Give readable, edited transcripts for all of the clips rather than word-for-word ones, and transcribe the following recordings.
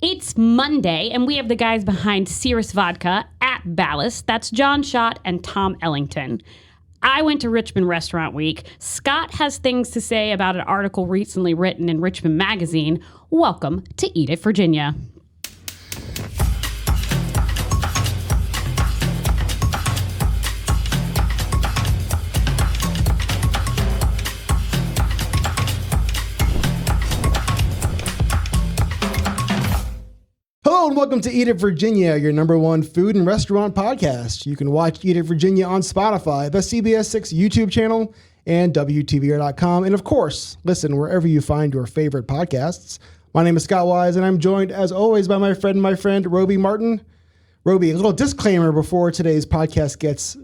It's Monday, and we have the guys behind Cirrus Vodka at Ballast. That's Jon Schott and Tom Ellington. I went to Richmond Restaurant Week. Scott has things to say about an article recently written in Richmond Magazine. Welcome to Eat It, Virginia. Hello and welcome to Eat It Virginia, your number one food and restaurant podcast. You can watch Eat It Virginia on Spotify, the CBS 6 YouTube channel, and WTVR.com. And of course, listen wherever you find your favorite podcasts. My name is Scott Wise, and I'm joined, as always, by my friend, Robey Martin. Robey, a little disclaimer before today's podcast gets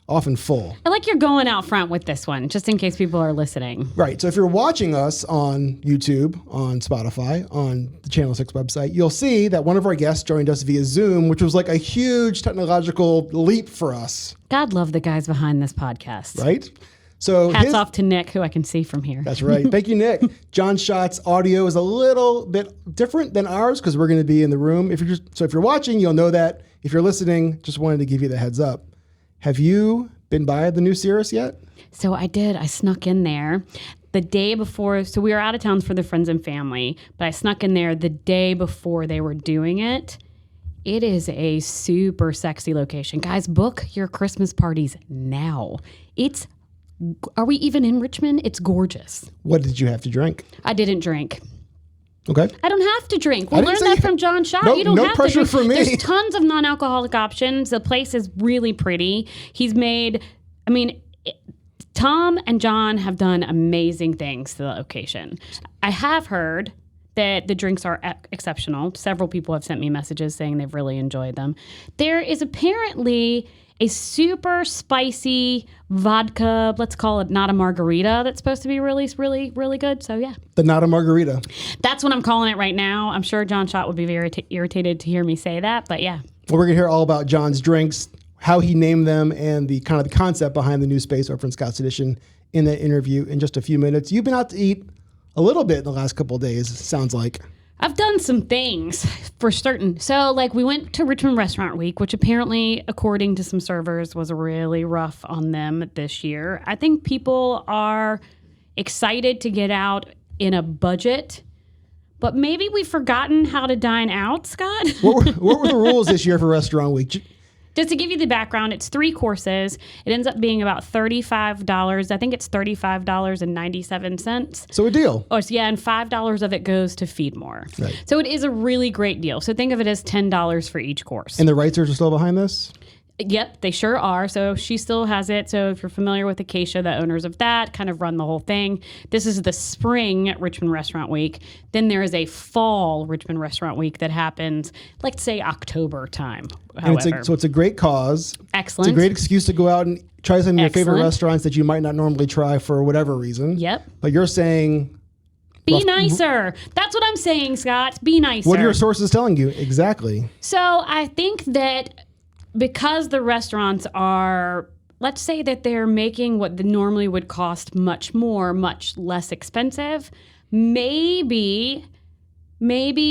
often full. I like you're going out front with this one, just in case people are listening. Right. So if you're watching us on YouTube, on Spotify, on the Channel 6 website, you'll see that one of our guests joined us via Zoom, which was like a huge technological leap for us. God love the guys behind this podcast. Right? So hats off to Nick, who I can see from here. That's right. Thank you, Nick. Jon Schott's audio is a little bit different than ours because we're going to be in the room. If you're watching, you'll know that. If you're listening, just wanted to give you the heads up. Have you been by the new Cirrus yet? So I did. I snuck in there the day before. So we were out of town for the friends and family, but I snuck in there the day before they were doing it. It is a super sexy location. Guys, book your Christmas parties now. Are we even in Richmond? It's gorgeous. What did you have to drink? I didn't drink. Okay. I don't have to drink. We'll learn that from Jon Schott. No, you don't no have pressure to drink. for me. There's tons of non-alcoholic options. The place is really pretty. Tom and Jon have done amazing things to the location. I have heard that the drinks are exceptional. Several people have sent me messages saying they've really enjoyed them. There is apparently a super spicy vodka, let's call it not a margarita, that's supposed to be really, really, really good. So, yeah. The not a margarita. That's what I'm calling it right now. I'm sure Jon Schott would be very irritated to hear me say that, but yeah. Well, we're going to hear all about Jon's drinks, how he named them, and the kind of the concept behind the new space over in Scott's Edition in that interview in just a few minutes. You've been out to eat a little bit in the last couple of days, sounds like. I've done some things for certain. So, we went to Richmond Restaurant Week, which apparently, according to some servers, was really rough on them this year. I think people are excited to get out in a budget, but maybe we've forgotten how to dine out, Scott. What were the rules this year for Restaurant Week? Just to give you the background, it's 3 courses. It ends up being about $35. I think it's $35.97. So a deal. Oh, yeah, and $5 of it goes to Feed More. Right. So it is a really great deal. So think of it as $10 for each course. And the Reitzers are still behind this? Yep, they sure are. So she still has it. So if you're familiar with Acacia, the owners of that kind of run the whole thing. This is the spring Richmond Restaurant Week. Then there is a fall Richmond Restaurant Week that happens, let's say October time. However. So it's a great cause. Excellent. It's a great excuse to go out and try some of your favorite Excellent. restaurants that you might not normally try for whatever reason. Yep. But you're saying... Be nicer. That's what I'm saying, Scott. Be nicer. What are your sources telling you? Exactly. So I think that because the restaurants are, let's say that they're making what normally would cost much more, much less expensive, maybe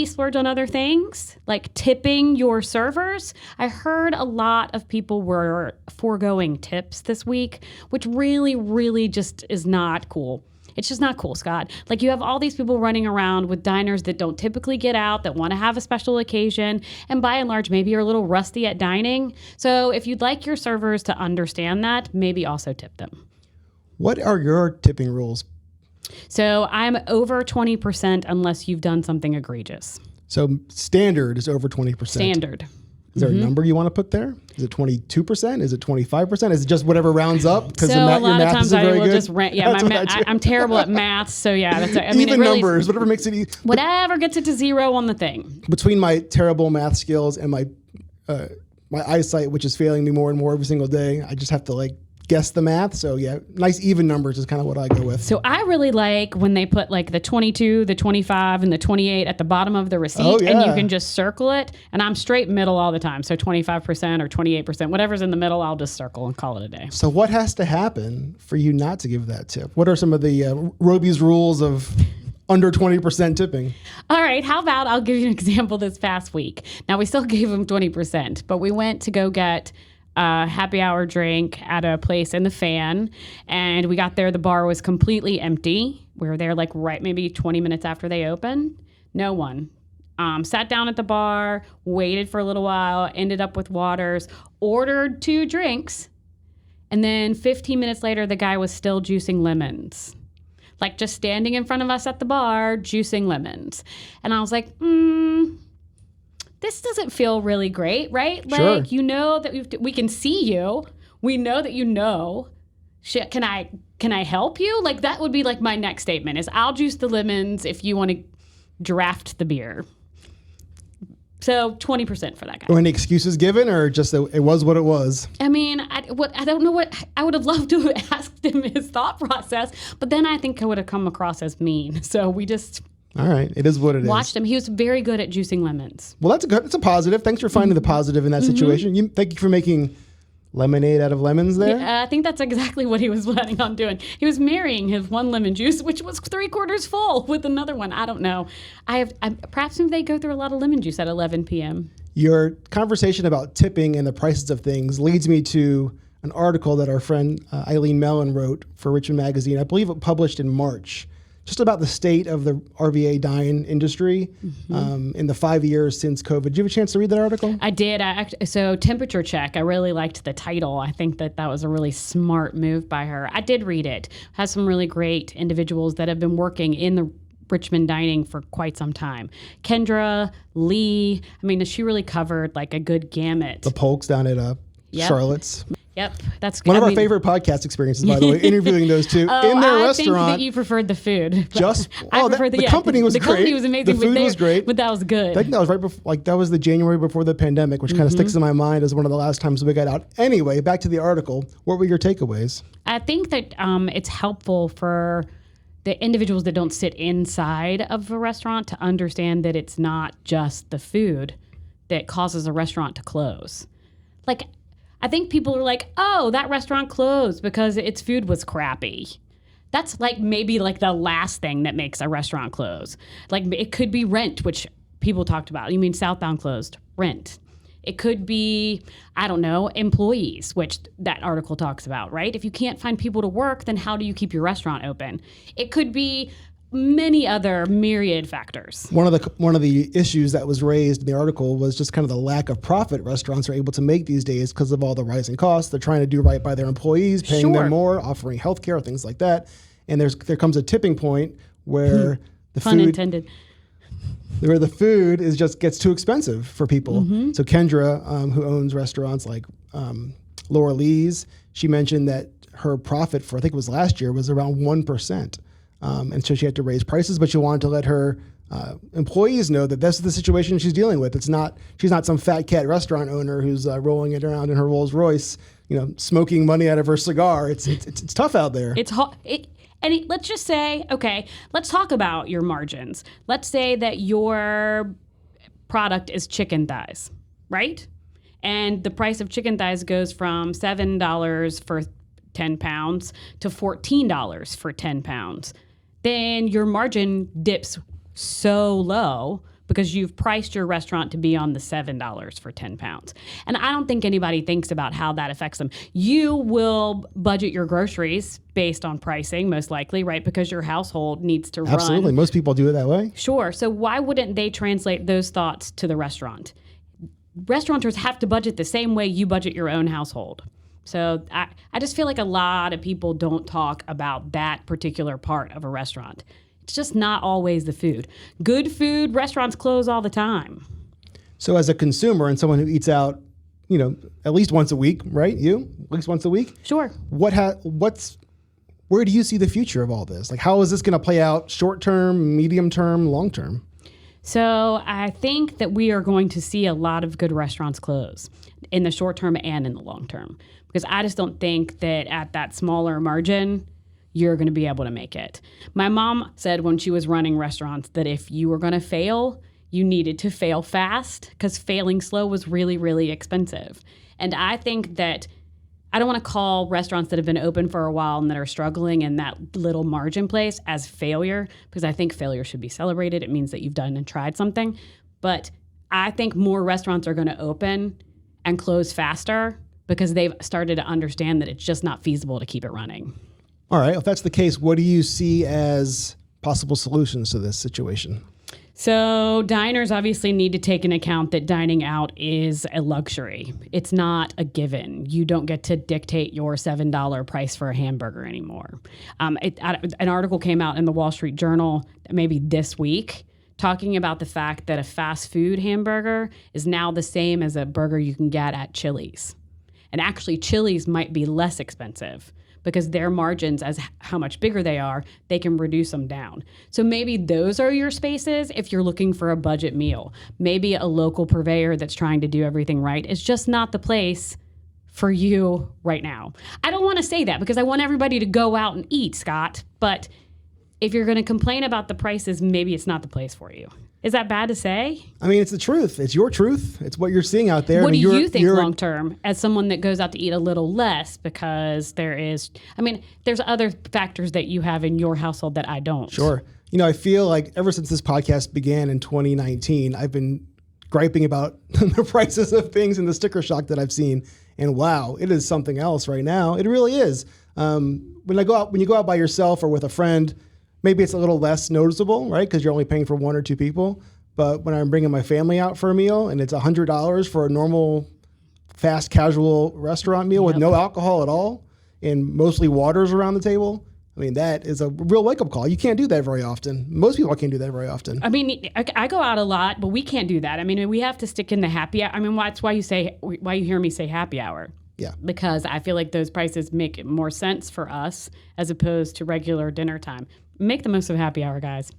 splurge on other things, like tipping your servers. I heard a lot of people were foregoing tips this week, which really, really just is not cool. It's just not cool, Scott. You have all these people running around with diners that don't typically get out, that want to have a special occasion, and by and large, maybe you're a little rusty at dining. So if you'd like your servers to understand that, maybe also tip them. What are your tipping rules? So I'm over 20% unless you've done something egregious. So standard is over 20%. Standard. Is there a number you want to put there? Is it 22%? Is it 25%? Is it just whatever rounds up? Because so a lot of times I will good? just I'm terrible at math, so yeah. Even numbers, whatever makes it easy. Whatever gets it to zero on the thing. Between my terrible math skills and my eyesight, which is failing me more and more every single day, I just have to guess the math. So yeah, nice even numbers is kind of what I go with. So I really like when they put the 22, the 25, and the 28 at the bottom of the receipt, and you can just circle it. And I'm straight middle all the time. So 25% or 28%, whatever's in the middle, I'll just circle and call it a day. So what has to happen for you not to give that tip? What are some of the Robey's rules of under 20% tipping. All right, how about I'll give you an example this past week. Now, we still gave them 20%, but we went to go get a happy hour drink at a place in the Fan, and we got there. The bar was completely empty. We were there like right maybe 20 minutes after they opened. No one. Sat down at the bar, waited for a little while, ended up with waters, ordered 2 drinks, and then 15 minutes later, the guy was still juicing lemons. Like just standing in front of us at the bar, juicing lemons. And I was like, this doesn't feel really great, right? Sure. Like, you know that we can see you. We know that you know. Shit, can I help you? Like, that would be like my next statement is I'll juice the lemons if you want to draft the beer. So 20% for that guy. Were any excuses given, or just that it was what it was? I mean, I don't know what I would have loved to have asked him his thought process, but then I think I would have come across as mean. So we just All right, it is what it watched him. He was very good at juicing lemons. Well, that's a positive. Thanks for finding the positive in that situation. Thank you for making lemonade out of lemons there. Yeah, I think that's exactly what he was planning on doing. He was marrying his one lemon juice, which was 3/4 full, with another one. I don't know. Perhaps they go through a lot of lemon juice at 11 p.m. Your conversation about tipping and the prices of things leads me to an article that our friend Eileen Mellon wrote for Richmond Magazine. I believe it published in March, just about the state of the RVA dine industry in the 5 years since COVID. Did you have a chance to read that article? I did. So Temperature Check, I really liked the title. I think that was a really smart move by her. I did read it. Has some really great individuals that have been working in the Richmond dining for quite some time. Kendra, Lee, I mean, she really covered like a good gamut. The Polks down at Charlotte's. Yep, that's one of our favorite podcast experiences, by the way, interviewing those two in their restaurant. I think that you preferred the food. The company was great. The company was amazing. The food was great. But that was good. I think that was right before, that was the January before the pandemic, which kind of sticks in my mind as one of the last times we got out. Anyway, back to the article. What were your takeaways? I think that it's helpful for the individuals that don't sit inside of a restaurant to understand that it's not just the food that causes a restaurant to close. Like, I think people are like, oh, that restaurant closed because its food was crappy. That's like maybe like the last thing that makes a restaurant close. Like it could be rent, which people talked about. You mean Southbound closed, rent. It could be, I don't know, employees, which that article talks about, right? If you can't find people to work, then how do you keep your restaurant open? It could be many other myriad factors. One of the issues that was raised in the article was just kind of the lack of profit restaurants are able to make these days because of all the rising costs. They're trying to do right by their employees, paying them more, offering healthcare, things like that. And there comes a tipping point where the Pun food intended. Where the food gets too expensive for people. So Kendra, who owns restaurants like Laura Lee's, she mentioned that her profit for, I think it was last year, was around 1%. And so she had to raise prices, but she wanted to let her employees know that this is the situation she's dealing with. She's not some fat cat restaurant owner who's rolling it around in her Rolls Royce, smoking money out of her cigar. It's tough out there. It's hot. Let's just say, okay, let's talk about your margins. Let's say that your product is chicken thighs, right? And the price of chicken thighs goes from $7 for 10 pounds to $14 for 10 pounds. Then your margin dips so low because you've priced your restaurant to be on the $7 for 10 pounds. And I don't think anybody thinks about how that affects them. You will budget your groceries based on pricing, most likely, right? Because your household needs to run. Absolutely. Most people do it that way. Sure. So why wouldn't they translate those thoughts to the restaurant? Restaurateurs have to budget the same way you budget your own household. So I just feel like a lot of people don't talk about that particular part of a restaurant. It's just not always the food. Good food, restaurants close all the time. So as a consumer and someone who eats out, at least once a week, right? At least once a week? Sure. Where do you see the future of all this? Like, how is this going to play out short term, medium term, long term? So I think that we are going to see a lot of good restaurants close in the short term and in the long term, because I just don't think that at that smaller margin, you're going to be able to make it. My mom said when she was running restaurants that if you were going to fail, you needed to fail fast because failing slow was really, really expensive. And I think that I don't want to call restaurants that have been open for a while and that are struggling in that little margin place as failure, because I think failure should be celebrated. It means that you've done and tried something. But I think more restaurants are going to open and close faster because they've started to understand that it's just not feasible to keep it running. All right. If that's the case, what do you see as possible solutions to this situation? So diners obviously need to take into account that dining out is a luxury. It's not a given. You don't get to dictate your $7 price for a hamburger anymore. An article came out in the Wall Street Journal maybe this week talking about the fact that a fast food hamburger is now the same as a burger you can get at Chili's. And actually Chili's might be less expensive, because their margins, as how much bigger they are, they can reduce them down. So maybe those are your spaces if you're looking for a budget meal. Maybe a local purveyor that's trying to do everything right is just not the place for you right now. I don't want to say that because I want everybody to go out and eat, Scott. But if you're going to complain about the prices, maybe it's not the place for you. Is that bad to say? I mean, it's the truth. It's your truth. It's what you're seeing out there. What do you think long term as someone that goes out to eat a little less? Because there's other factors that you have in your household that I don't. Sure. I feel like ever since this podcast began in 2019, I've been griping about the prices of things and the sticker shock that I've seen. And wow, it is something else right now. It really is. When you go out by yourself or with a friend, maybe it's a little less noticeable, right? Because you're only paying for one or two people. But when I'm bringing my family out for a meal and it's $100 for a normal fast casual restaurant meal with no alcohol at all and mostly waters around the table, I mean, that is a real wake-up call. You can't do that very often. Most people can't do that very often. I mean, I go out a lot, but we can't do that. I mean, we have to stick in the happy hour. I mean, that's why you hear me say happy hour. Yeah. Because I feel like those prices make more sense for us as opposed to regular dinner time. Make the most of happy hour, guys.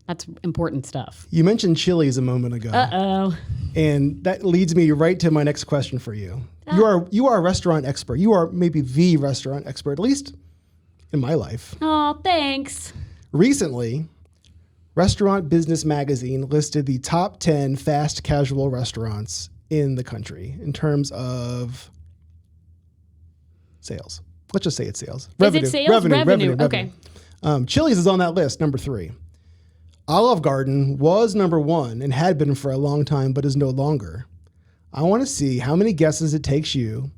That's important stuff. You mentioned Chili's a moment ago. Uh-oh. And that leads me right to my next question for you. You are a restaurant expert. You are maybe the restaurant expert, at least in my life. Oh, thanks. Recently, Restaurant Business Magazine listed the top 10 fast casual restaurants in the country in terms of sales. Let's just say it's sales. Is it sales? Revenue. Okay. Chili's is on that list, number 3. Olive Garden was number 1 and had been for a long time, but is no longer. I want to see how many guesses it takes you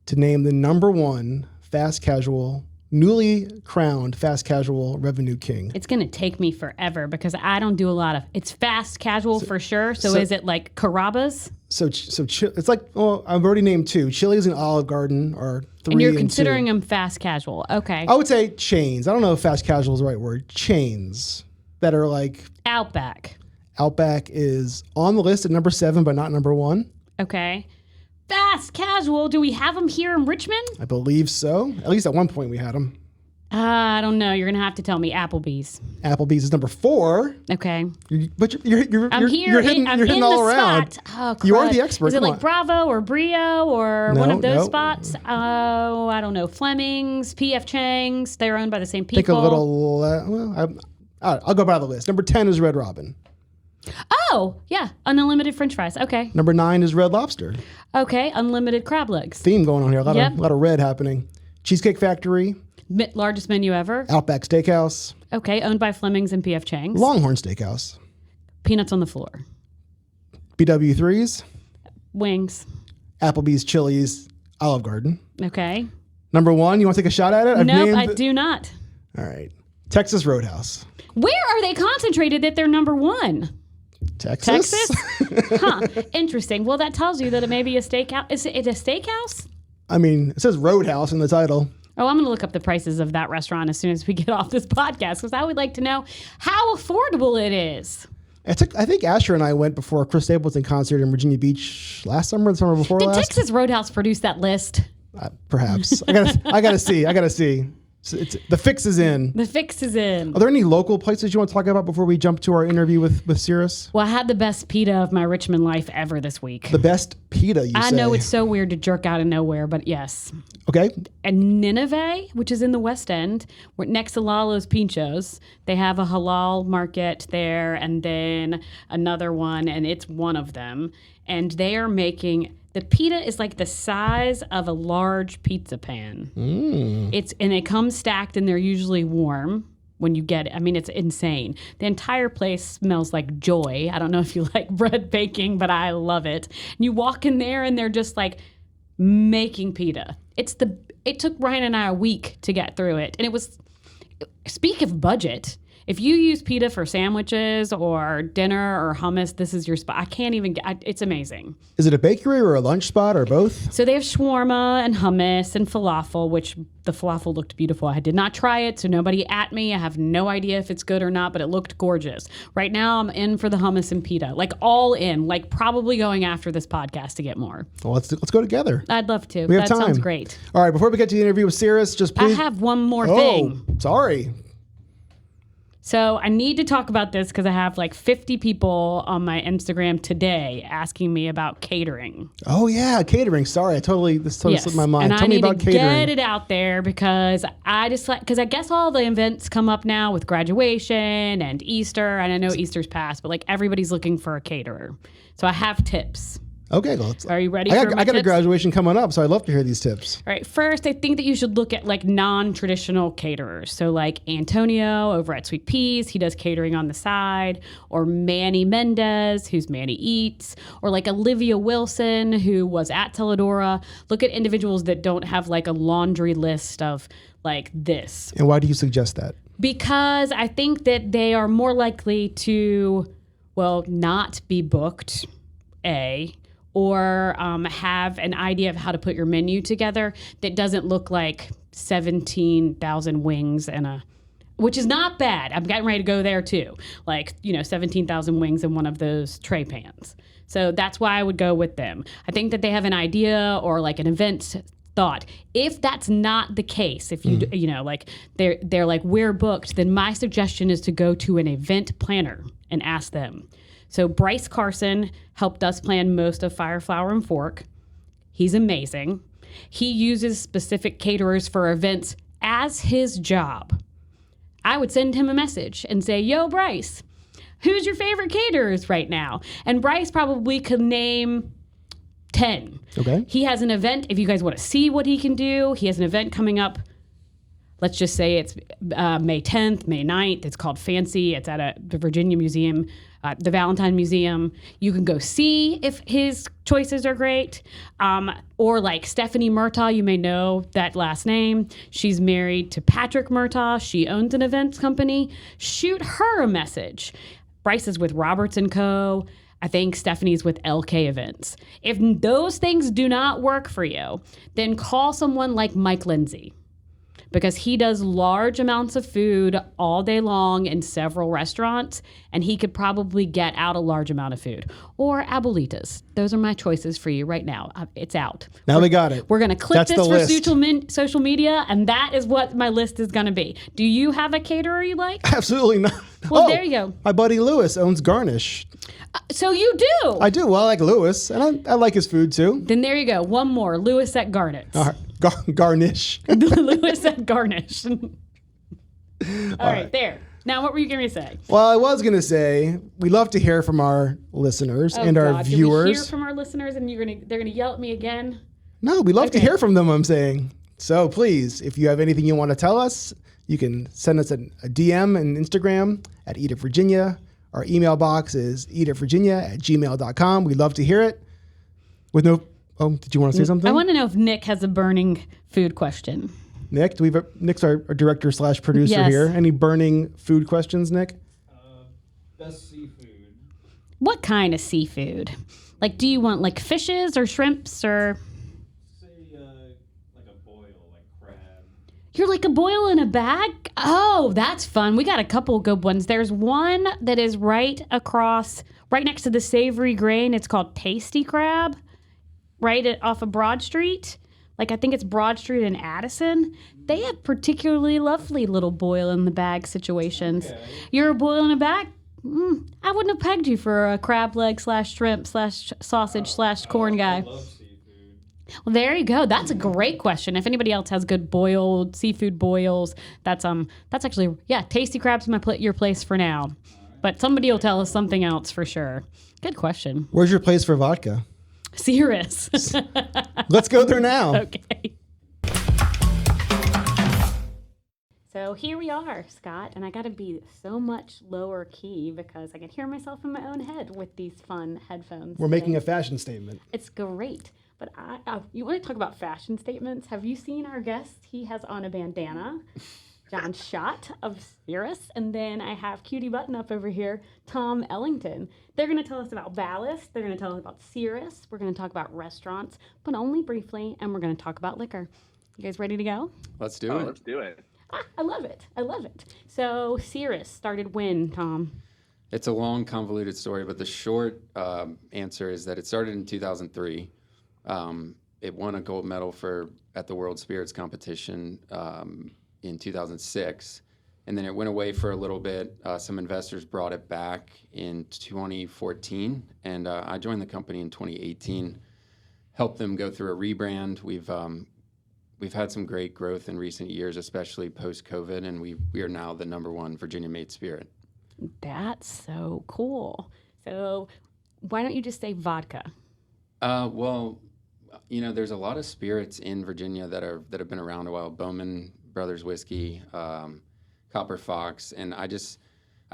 to name the number 1 fast casual, newly crowned fast casual revenue king. It's going to take me forever because I don't do a lot of, it's fast casual for sure. So is it like Carrabba's? So it's like, I've already named 2. Chili's and Olive Garden are 3 and you're considering them fast casual. Okay. I would say chains. I don't know if fast casual is the right word. Chains that are like Outback. Outback is on the list at number 7, but not number 1. Okay. Fast casual. Do we have them here in Richmond? I believe so. At least at one point we had them. I don't know. You're going to have to tell me. Applebee's. Applebee's is number 4. Okay. But you're hitting all around. Oh, crud. You are the expert. Is it like Bravo or Brio or one of those spots? Oh, I don't know. Fleming's, P.F. Chang's. They're owned by the same people. Think a little. I'll go by the list. Number 10 is Red Robin. Oh, yeah. Unlimited French fries. Okay. Number 9 is Red Lobster. Okay. Unlimited crab legs. Theme going on here. A lot of red happening. Cheesecake Factory. Largest menu ever. Outback Steakhouse. Okay. Owned by Fleming's and P.F. Chang's. Longhorn Steakhouse. Peanuts on the floor. BW3's. Wings. Applebee's, Chili's, Olive Garden. Okay. Number 1, you want to take a shot at it? Nope, I do not. All right. Texas Roadhouse. Where are they concentrated that they're number 1? Texas? Huh. Interesting. Well, that tells you that it may be a steakhouse. Is it a steakhouse? I mean, it says Roadhouse in the title. Oh, I'm going to look up the prices of that restaurant as soon as we get off this podcast because I would like to know how affordable it is. I think Asher and I went before Chris Stapleton concert in Virginia Beach last summer, the summer before last. Did Texas Roadhouse produce that list? Perhaps. I gotta see. So the fix is in. The fix is in. Are there any local places you want to talk about before we jump to our interview with Cirrus? Well, I had the best pita of my Richmond life ever this week. The best pita, you say? I know it's so weird to jerk out of nowhere, but yes. Okay. And Nineveh, which is in the West End, next to Lalo's Pinchos, they have a halal market there and then another one, and it's one of them. And they are making The pita is like the size of a large pizza pan. And it comes stacked, and they're usually warm when you get it. I mean, it's insane. The entire place smells like joy. I don't know if you like bread baking, but I love it. And you walk in there, and they're just like making pita. It took Ryan and I a week to get through it, and it was. Speak of budget. If you use pita for sandwiches or dinner or hummus, this is your spot. I can't even get it's amazing. Is it a bakery or a lunch spot or both? So they have shawarma and hummus and falafel, which the falafel looked beautiful. I did not try it, so nobody at me. I have no idea if it's good or not, but it looked gorgeous. Right now, I'm in for the hummus and pita, like all in, like probably going after this podcast to get more. Well, let's go together. I'd love to. We have time. Sounds great. All right, before we get to the interview with Cirrus, just please. I have one more thing. Oh, sorry. So I need to talk about this because I have like 50 people on my Instagram today asking me about catering. Oh yeah, catering. Sorry, this totally slipped my mind. And Tell me about catering. I need to get it out there because I guess all the events come up now with graduation and Easter, and I know Easter's past, but like everybody's looking for a caterer. So I have tips. Okay, are you ready? I for my got a tips? graduation coming up, so I'd love to hear these tips. All right, first, I think that you should look at like non-traditional caterers. So like Antonio over at Sweet Peas, he does catering on the side, or Manny Mendez, who's Manny Eats, or like Olivia Wilson, who was at Teledora. Look at individuals that don't have like a laundry list of like this. And why do you suggest that? Because I think that they are more likely to, well, not be booked, or have an idea of how to put your menu together that doesn't look like 17,000 wings which is not bad. I'm getting ready to go there too. 17,000 wings in one of those tray pans. So that's why I would go with them. I think that they have an idea or like an event thought. If that's not the case, if you they're like we're booked, then my suggestion is to go to an event planner and ask them. So Bryce Carson helped us plan most of Fire, Flower, and Fork. He's amazing. He uses specific caterers for events as his job. I would send him a message and say, yo, Bryce, who's your favorite caterers right now? And Bryce probably could name 10. Okay. He has an event. If you guys want to see what he can do, he has an event coming up. Let's just say it's May 10th, May 9th. It's called Fancy. It's at the Virginia Museum, the Valentine Museum. You can go see if his choices are great. Or like Stephanie Murtaugh, you may know that last name. She's married to Patrick Murtaugh. She owns an events company. Shoot her a message. Bryce is with Roberts & Co. I think Stephanie's with LK Events. If those things do not work for you, then call someone like Mike Lindsay, because he does large amounts of food all day long in several restaurants, and he could probably get out a large amount of food. Or Abuelitas. Those are my choices for you right now. It's out. Now we got it. We're going to clip That's this the for list. social media, and that is what my list is going to be. Do you have a caterer you like? Absolutely not. Well, there you go. My buddy Lewis owns Garnish. So you do? I do. Well, I like Lewis, and I like his food too. Then there you go. One more. Lewis at Garnet's. Garnish. Lewis at Garnish. All right, there. Now, what were you going to say? Well, I was going to say we love to hear from our listeners and our viewers. Did we hear from our listeners, and they're going to yell at me again? No, we love to hear from them, I'm saying. So please, if you have anything you want to tell us, you can send us a DM on Instagram at Eat It Virginia. Our email box is eatitvirginia@gmail.com. We'd love to hear it. Did you want to say something? I want to know if Nick has a burning food question. Nick, Nick's our director / producer Yes. here. Any burning food questions, Nick? Best seafood. What kind of seafood? Like, do you want like fishes or shrimps or? Say like a boil, like crab. You're like a boil in a bag? Oh, that's fun. We got a couple good ones. There's one that is right next to the Savory Grain. It's called Tasty Crab, off of Broad Street. I think it's Broad Street and Addison. They have particularly lovely little boil in the bag situations. Okay. You're a boil in a bag? I wouldn't have pegged you for a crab leg / shrimp / sausage / corn guy. I love seafood. Well, there you go. That's a great question. If anybody else has good boiled seafood boils, that's actually Tasty Crab's your place for now. But somebody will tell us something else for sure. Good question. Where's your place for vodka? Cirrus. Let's go there now. Okay. So here we are, Scott, and I got to be so much lower key because I can hear myself in my own head with these fun headphones. We're making a fashion statement. It's great. But you want to talk about fashion statements? Have you seen our guest? He has on a bandana, Jon Schott of Cirrus, and then I have cutie button up over here, Tom Ellington. They're going to tell us about ballast. They're going to tell us about Cirrus. We're going to talk about restaurants, but only briefly, and we're going to talk about liquor. You guys ready to go? Let's do it. Let's do it. I love it. I love it. So Cirrus started when, Tom? It's a long, convoluted story, but the short answer is that it started in 2003. It won a gold medal at the World Spirits Competition in 2006, and then it went away for a little bit. Some investors brought it back in 2014, and I joined the company in 2018, helped them go through a rebrand. We've had some great growth in recent years, especially post-COVID, and we are now the #1 Virginia-made spirit. That's so cool. So why don't you just say vodka? Well, there's a lot of spirits in Virginia that have been around a while. Bowman Brothers Whiskey, Copper Fox, and I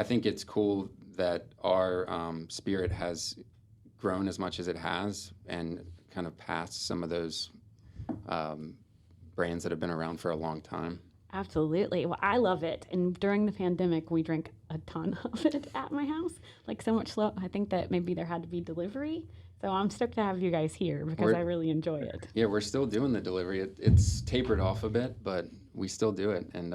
think it's cool that our spirit has grown as much as it has and kind of passed some of those brands that have been around for a long time. Absolutely. Well, I love it. And during the pandemic, we drank a ton of it at my house, like so much slow. I think that maybe there had to be delivery. So I'm stoked to have you guys here because I really enjoy it. Yeah, we're still doing the delivery. It's tapered off a bit, but we still do it. And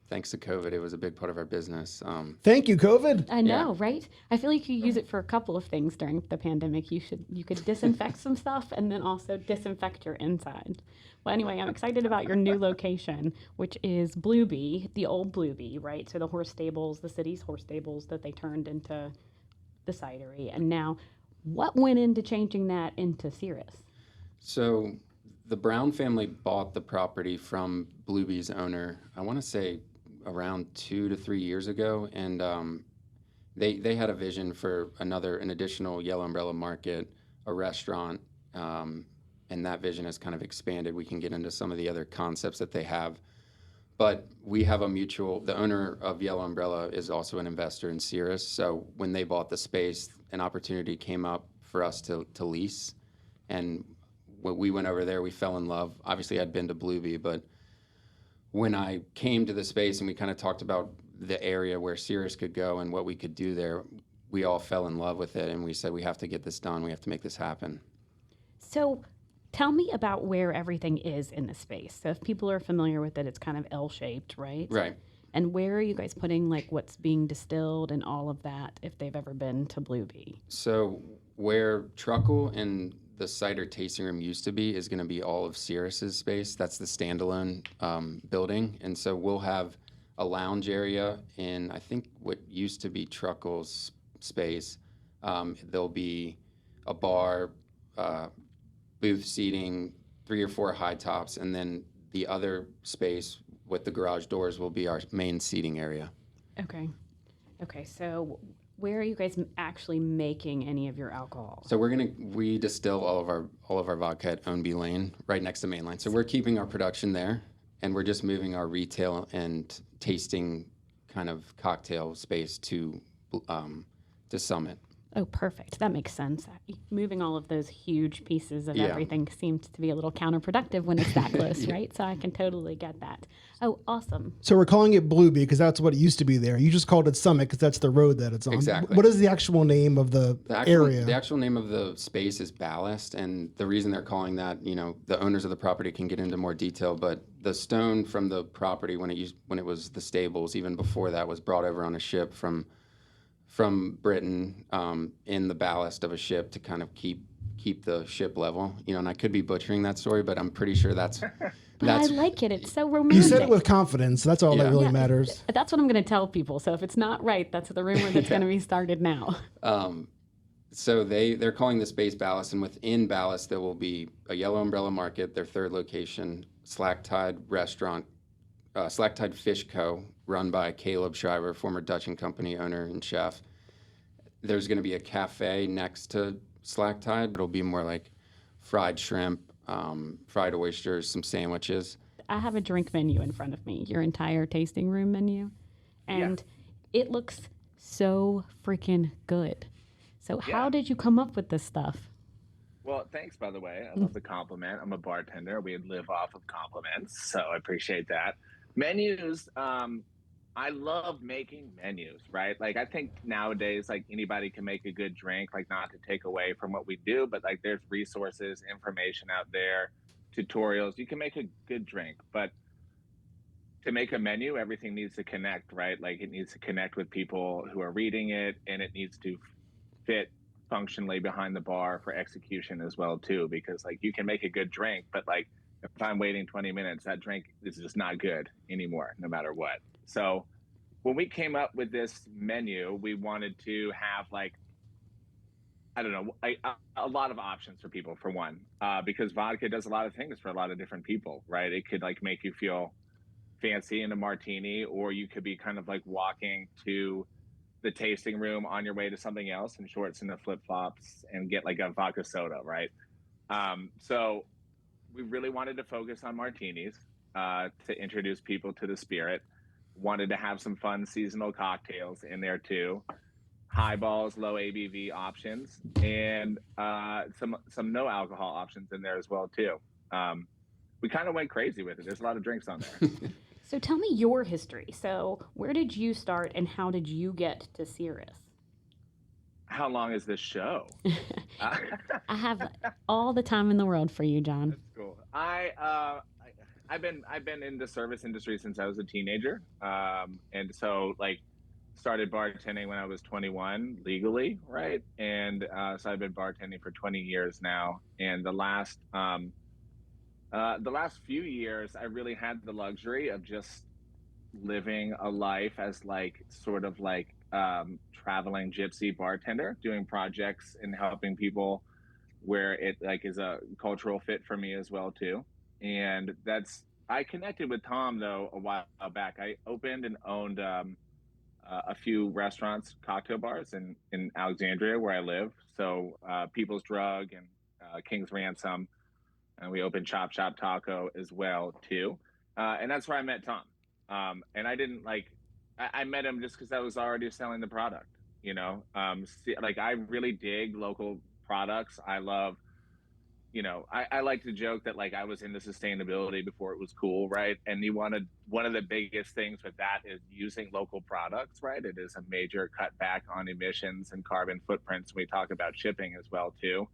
thanks to COVID, it was a big part of our business. Thank you, COVID. I know, right? I feel like you use it for a couple of things during the pandemic. You could disinfect some stuff and then also disinfect your inside. Well, anyway, I'm excited about your new location, which is Bluebee, the old Bluebee, right? So the horse stables, the city's horse stables that they turned into the cidery. And now, what went into changing that into Cirrus? So the Brown family bought the property from Bluebee's owner, I want to say around 2 to 3 years ago, and they had a vision for an additional Yellow Umbrella Market, a restaurant, and that vision has kind of expanded. We can get into some of the other concepts that they have, but we have the owner of Yellow Umbrella is also an investor in Cirrus, so when they bought the space, an opportunity came up for us to lease, and when we went over there, we fell in love. Obviously, I'd been to Bluebee, but when I came to the space and we kind of talked about the area where Cirrus could go and what we could do there, we all fell in love with it, and we said, we have to get this done. We have to make this happen. So tell me about where everything is in the space. So if people are familiar with it, it's kind of L-shaped, right? Right. And where are you guys putting like what's being distilled and all of that if they've ever been to Bluebee? So where Truckle and the cider tasting room used to be is going to be all of Cirrus's space. That's the standalone building. And so we'll have a lounge area in, I think, what used to be Truckle's space. There'll be a bar, booth seating, 3 or 4 high tops, and then the other space with the garage doors will be our main seating area. Okay, so where are you guys actually making any of your alcohol? So we distill all of our vodka at Ownby Lane, right next to Mainline. So we're keeping our production there, and we're just moving our retail and tasting kind of cocktail space to Summit. Oh, perfect. That makes sense. Moving all of those huge pieces of everything seems to be a little counterproductive when it's that close, right? So I can totally get that. Oh, awesome. So we're calling it Bluebee because that's what it used to be there. You just called it Summit because that's the road that it's on. Exactly. What is the actual name of the area? The actual name of the space is Ballast, and the reason they're calling that, the owners of the property can get into more detail, but the stone from the property when it was the stables, even before that, was brought over on a ship from Britain in the ballast of a ship to kind of keep the ship level. And I could be butchering that story, but I'm pretty sure that's. But I like it. It's so romantic. You said it with confidence. That's all that really matters. That's what I'm going to tell people. So if it's not right, that's the rumor that's going to be started now. So they're calling the space Ballast, and within Ballast there will be a Yellow Umbrella Market, their third location, Slack Tide Restaurant, Slack Tide Fish Co., run by Caleb Schreiber, former Dutch & Company owner and chef. There's going to be a cafe next to slack tide. It'll be more like fried shrimp, fried oysters, some sandwiches. I have a drink menu in front of me, your entire tasting room menu, and it looks so freaking good. So how did you come up with this stuff? Well, thanks, by the way. I love the compliment. I'm a bartender. We live off of compliments, so I appreciate that. Menus, I love making menus, right? Like, I think nowadays, like, anybody can make a good drink, like, not to take away from what we do, but, like, there's resources, information out there, tutorials. You can make a good drink, but to make a menu, everything needs to connect, right? Like, it needs to connect with people who are reading it, and it needs to fit functionally behind the bar for execution as well too, because like you can make a good drink, but like if I'm waiting 20 minutes, that drink is just not good anymore, no matter what. So when we came up with this menu, we wanted to have like, I don't know, a lot of options for people, for one, because vodka does a lot of things for a lot of different people, right? It could like make you feel fancy in a martini, or you could be kind of like walking to the tasting room on your way to something else in shorts and the flip-flops and get like a vodka soda, right? So we really wanted to focus on martinis to introduce people to the spirit. Wanted to have some fun seasonal cocktails in there too. Highballs, low ABV options, and some no alcohol options in there as well too. We kind of went crazy with it. There's a lot of drinks on there. So tell me your history. So where did you start and how did you get to Cirrus? How long is this show? I have all the time in the world for you, John. That's cool. I've been in the service industry since I was a teenager, and so like started bartending when I was 21 legally, right? And so I've been bartending for 20 years now, and the last few years, I really had the luxury of just living a life as like sort of like traveling gypsy bartender, doing projects and helping people where it like is a cultural fit for me as well too. And I connected with Tom though a while back. I opened and owned a few restaurants, cocktail bars in Alexandria where I live. So People's Drug and King's Ransom. And we opened Chop Shop Taco as well too, and that's where I met Tom. And I didn't like, I met him just because I was already selling the product. You know, like I really dig local products. I love, you know, I like to joke that like I was into sustainability before it was cool, right? And one of the biggest things with that is using local products, right? It is a major cutback on emissions and carbon footprints. We talk about shipping as well too,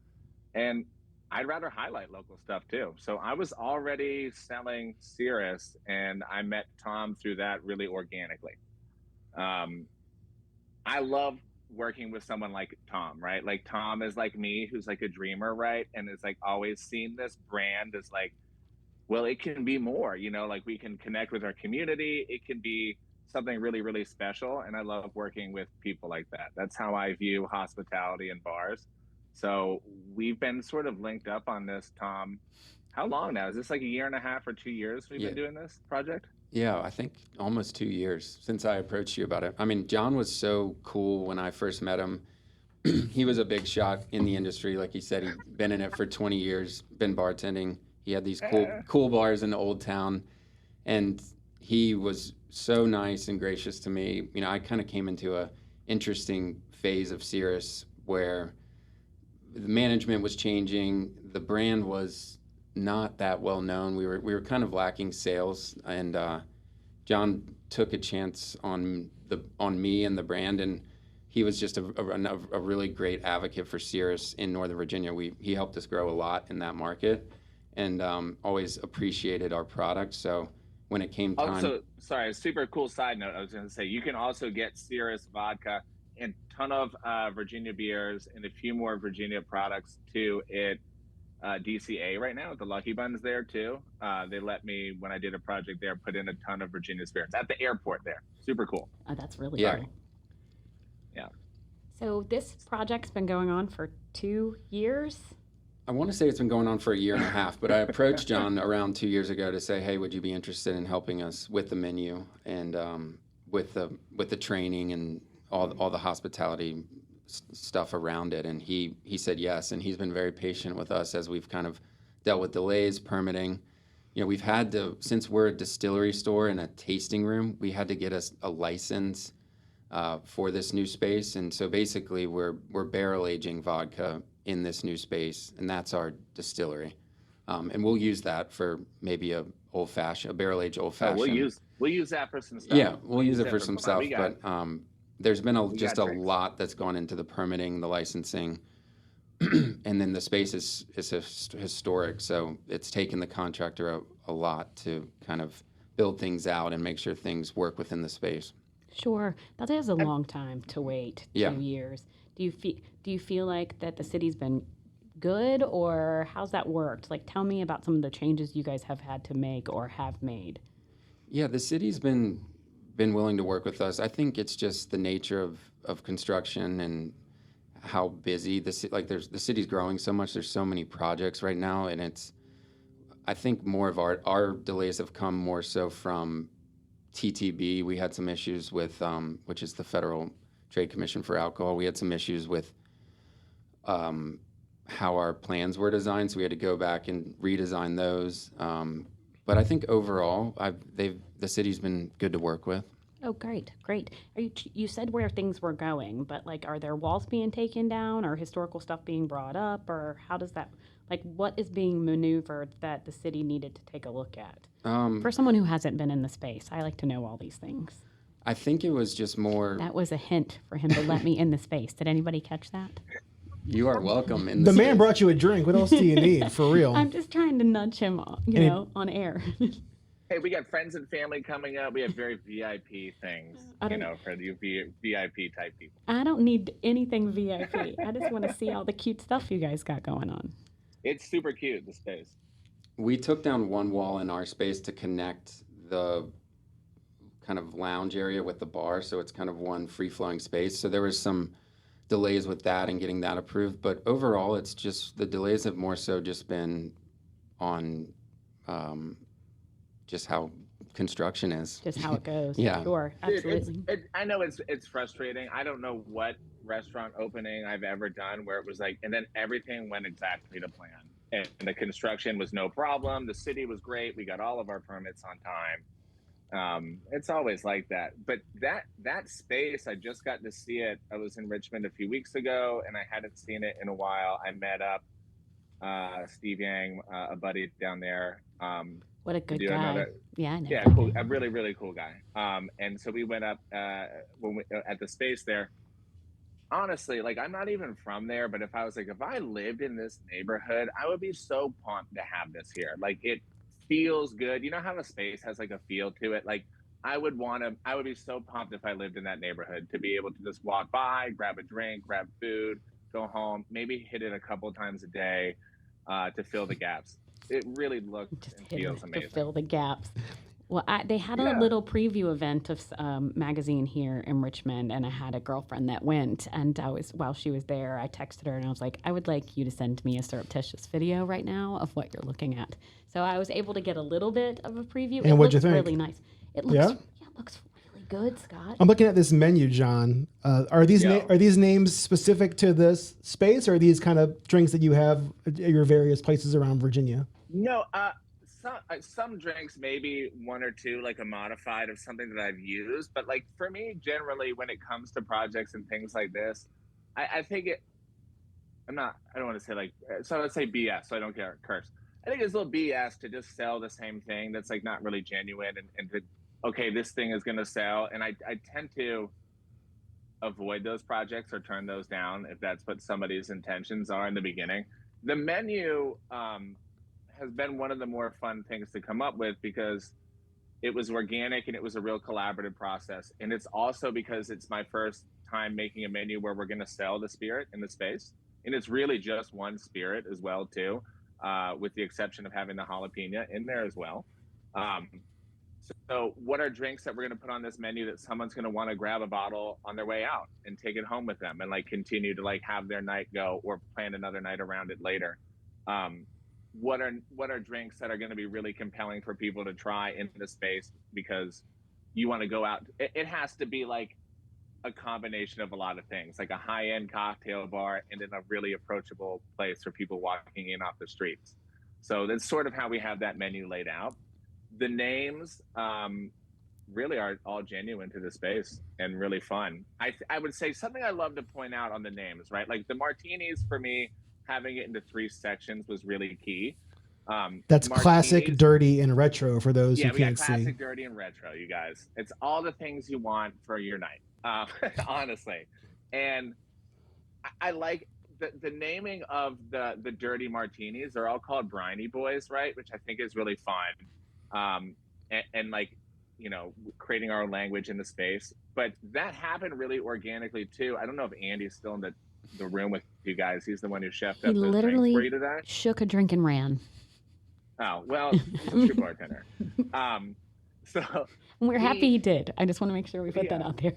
and I'd rather highlight local stuff too. So I was already selling Cirrus, and I met Tom through that really organically. I love working with someone like Tom, right? Like Tom is like me, who's like a dreamer, right? And is like always seen this brand as like, well, it can be more, you know, like we can connect with our community. It can be something really, really special. And I love working with people like that. That's how I view hospitality and bars. So we've been sort of linked up on this, Tom. How long now? Is this like a year and a half or 2 years we've been doing this project? Yeah, I think almost 2 years since I approached you about it. I mean, John was so cool when I first met him. He was a big shot in the industry. Like he said, he'd been in it for 20 years, been bartending. He had these cool bars in the old town. And he was so nice and gracious to me. You know, I kind of came into a interesting phase of Cirrus where the management was changing. The brand was not that well known. We were kind of lacking sales, and John took a chance on me and the brand, and he was just a really great advocate for Cirrus in Northern Virginia. He helped us grow a lot in that market, and always appreciated our product. So when it came time, also, sorry, a super cool side note. I was going to say you can also get Cirrus Vodka and a ton of Virginia beers and a few more Virginia products too at DCA right now. The Lucky Buns there too. They let me, when I did a project there, put in a ton of Virginia spirits at the airport there. Super cool. Oh, that's really Yeah. cool. Yeah. So this project's been going on for 2 years. I want to say it's been going on for a year and a half, but I approached John around 2 years ago to say, hey, would you be interested in helping us with the menu and with the training and all the hospitality stuff around it. And he said yes, and he's been very patient with us as we've kind of dealt with delays, permitting. You know, we've had to, since we're a distillery store and a tasting room, we had to get us a license for this new space. And so basically we're barrel aging vodka in this new space, and that's our distillery. And we'll use that for maybe a barrel aged old fashioned. We'll use that for some stuff. Yeah, we'll use it for some stuff. But there's been just a drinks. lot that's gone into the permitting, the licensing, and then the space is historic. So it's taken the contractor a lot to kind of build things out and make sure things work within the space. Sure, that is a long time to wait. Yeah. 2 years. Do you feel like that the city's been good, or how's that worked? Like, tell me about some of the changes you guys have had to make or have made. Yeah, the city's been willing to work with us. I think it's just the nature of construction and how busy the city's growing so much. There's so many projects right now, and I think more of our delays have come more so from TTB. We had some issues with, which is the Federal Trade Commission for Alcohol. We had some issues with how our plans were designed, so we had to go back and redesign those. But I think overall, the city's been good to work with. Oh, great. You said where things were going, but like, are there walls being taken down or historical stuff being brought up, or how does that, like, what is being maneuvered that the city needed to take a look at? For someone who hasn't been in the space, I like to know all these things. I think it was just more. That was a hint for him to let me in the space. Did anybody catch that? You are welcome. The man brought you a drink. What else do you need, for real? I'm just trying to nudge him, on air. Hey, we got friends and family coming up. We have very VIP things, for the VIP type people. I don't need anything VIP. I just want to see all the cute stuff you guys got going on. It's super cute, the space. We took down one wall in our space to connect the kind of lounge area with the bar, so it's kind of one free-flowing space. So there was some delays with that and getting that approved, but overall, it's just the delays have more so just been on just how construction is. Just how it goes. Yeah. Sure, absolutely. I know it's frustrating. I don't know what restaurant opening I've ever done where it was like, and then everything went exactly to plan. And the construction was no problem. The city was great. We got all of our permits on time. It's always like that. But that space, I just got to see it. I was in Richmond a few weeks ago, and I hadn't seen it in a while. I met up Steve Yang, a buddy down there. What a good guy. Yeah, I know. Yeah, cool. A really, really cool guy. And so we went up at the space there. Honestly, like, I'm not even from there, but if I lived in this neighborhood, I would be so pumped to have this here. Like, it feels good. You know how a space has like a feel to it? Like, I would be so pumped if I lived in that neighborhood to be able to just walk by, grab a drink, grab food, go home, maybe hit it a couple times a day to fill the gaps. It really looks and feels amazing. To fill the gaps. Well, they had a little preview event of magazine here in Richmond, and I had a girlfriend that went, and while she was there, I texted her, and I was like, I would like you to send me a surreptitious video right now of what you're looking at. So I was able to get a little bit of a preview. And what'd you think? Really nice. It looks, it looks really good, Scott. I'm looking at this menu, John. Are these names specific to this space, or are these kind of drinks that you have at your various places around Virginia? No, some drinks, maybe one or two, like a modified of something that I've used. But like for me, generally, when it comes to projects and things like this, I think I don't want to say like, so let's say BS, so I don't curse. I think it's a little BS to just sell the same thing that's like not really genuine and to, okay, this thing is going to sell. And I tend to avoid those projects or turn those down if that's what somebody's intentions are in the beginning. The menu, has been one of the more fun things to come up with because it was organic and it was a real collaborative process. And it's also because it's my first time making a menu where we're going to sell the spirit in the space. And it's really just one spirit as well, too, with the exception of having the jalapeno in there as well. So what are drinks that we're going to put on this menu that someone's going to want to grab a bottle on their way out and take it home with them and like continue to like have their night go or plan another night around it later? What are drinks that are going to be really compelling for people to try in the space because you want to go out? It has to be like a combination of a lot of things, like a high-end cocktail bar and then a really approachable place for people walking in off the streets. So that's sort of how we have that menu laid out. The names really are all genuine to the space and really fun. I would say something I love to point out on the names, right? Like the martinis, for me, having it into 3 sections was really key. That's classic, dirty, and retro for those who we got can't classic, see. dirty, and retro, you guys. It's all the things you want for your night, honestly. And I like the naming of the dirty martinis. They're all called Briny Boys, right? Which I think is really fun. And like, you know, creating our own language in the space. But that happened really organically too. I don't know if Andy's still in the room with you guys. He's the one who chefed up those drinks for you today. Shook a drink and ran. Oh, well, he's a true bartender. So We're happy he did. I just want to make sure we put that out there.